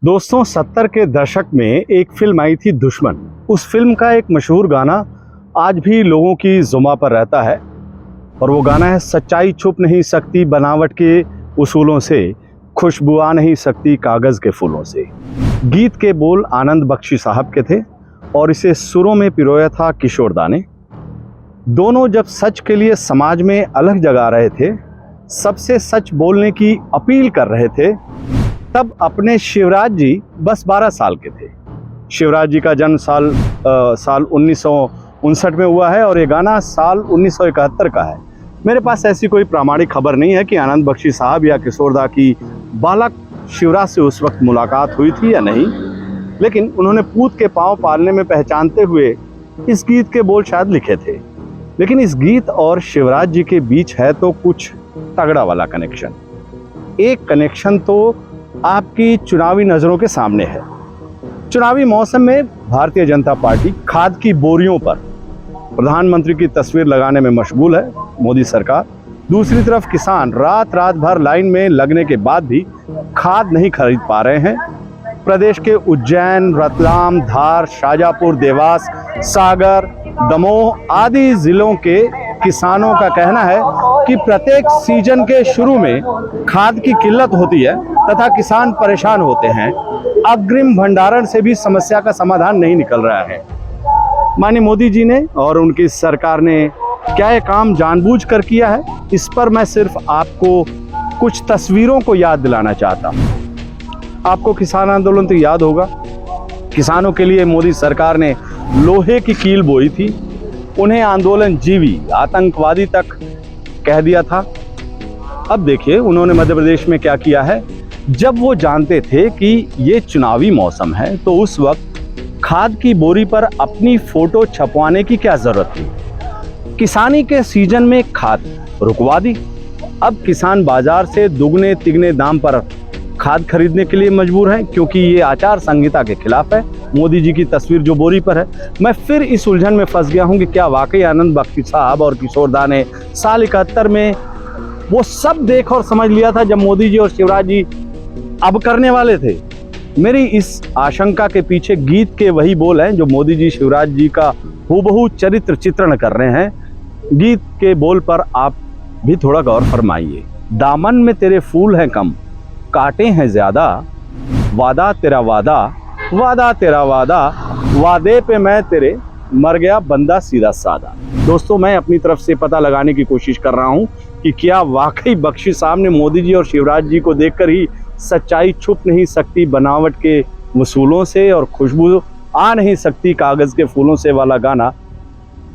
दोस्तों 70 के दशक में एक फिल्म आई थी दुश्मन। उस फिल्म का एक मशहूर गाना आज भी लोगों की जुबां पर रहता है और वो गाना है सच्चाई छुप नहीं सकती बनावट के उसूलों से, खुशबू आ नहीं सकती कागज़ के फूलों से। गीत के बोल आनंद बख्शी साहब के थे और इसे सुरों में पिरोया था किशोर दा ने। दोनों जब सच के लिए समाज में अलग जगा रहे थे, सबसे सच बोलने की अपील कर रहे थे, तब अपने शिवराज जी बस 12 साल के थे। शिवराज जी का जन्म साल 1959 में हुआ है और ये गाना साल 1971 का है। मेरे पास ऐसी कोई प्रामाणिक खबर नहीं है कि आनंद बख्शी साहब या किशोर दा की बालक शिवराज से उस वक्त मुलाकात हुई थी या नहीं, लेकिन उन्होंने पूत के पांव पालने में पहचानते हुए इस गीत के बोल शायद लिखे थे। लेकिन इस गीत और शिवराज जी के बीच है तो कुछ तगड़ा वाला कनेक्शन। एक कनेक्शन तो आपकी चुनावी नज़रों के सामने है। चुनावी मौसम में भारतीय जनता पार्टी खाद की बोरियों पर प्रधानमंत्री की तस्वीर लगाने में मशगूल है मोदी सरकार। दूसरी तरफ किसान रात भर लाइन में लगने के बाद भी खाद नहीं खरीद पा रहे हैं। प्रदेश के उज्जैन, रतलाम, धार, शाजापुर, देवास, सागर, दमोह आदि जिलों के किसानों का कहना है कि प्रत्येक सीजन के शुरू में खाद की किल्लत होती है तथा किसान परेशान होते हैं। अग्रिम भंडारण से भी समस्या का समाधान नहीं निकल रहा है। माननीय मोदी जी ने और उनकी सरकार ने क्या ये काम जानबूझकर किया है, इस पर मैं सिर्फ आपको कुछ तस्वीरों को याद दिलाना चाहता हूँ। आपको किसान आंदोलन तो याद होगा। किसानों के लिए मोदी सरकार ने लोहे की कील बोई थी, उन्हें आंदोलन जीवी आतंकवादी तक कह दिया था। अब देखिए उन्होंने मध्य प्रदेश में क्या किया है। जब वो जानते थे कि ये चुनावी मौसम है तो उस वक्त खाद की बोरी पर अपनी फोटो छपवाने की क्या जरूरत थी। किसानी के सीजन में खाद रुकवा दी। अब किसान बाजार से दुगने तिगने दाम पर खाद खरीदने के लिए मजबूर हैं क्योंकि ये आचार संहिता के खिलाफ है। मोदी जी की तस्वीर जो बोरी पर है। मैं फिर इस उलझन में फंस गया हूं कि क्या वाकई आनंद बख्शी साहब और किशोर दा ने साल 71 में वो सब देख और समझ लिया था जब मोदी जी और शिवराज जी अब करने वाले थे। मेरी इस आशंका के पीछे गीत के वही बोल हैं जो मोदी जी शिवराज जी का हूबहू चरित्र चित्रण कर रहे हैं। गीत के बोल पर आप भी थोड़ा गौर फरमाइए। दामन में तेरे फूल हैं कम, कांटे हैं ज्यादा, वादा तेरा वादा, वादा तेरा वादा, वादे पे मैं तेरे मर गया बंदा सीधा सादा। दोस्तों मैं अपनी तरफ से पता लगाने की कोशिश कर रहा हूं कि क्या वाकई बख्शी साहब ने मोदी जी और शिवराज जी को देखकर ही सच्चाई छुप नहीं सकती बनावट के वसूलों से और खुशबू आ नहीं सकती कागज के फूलों से वाला गाना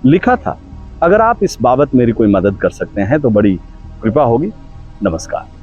लिखा था। अगर आप इस बाबत मेरी कोई मदद कर सकते हैं तो बड़ी कृपा होगी। नमस्कार।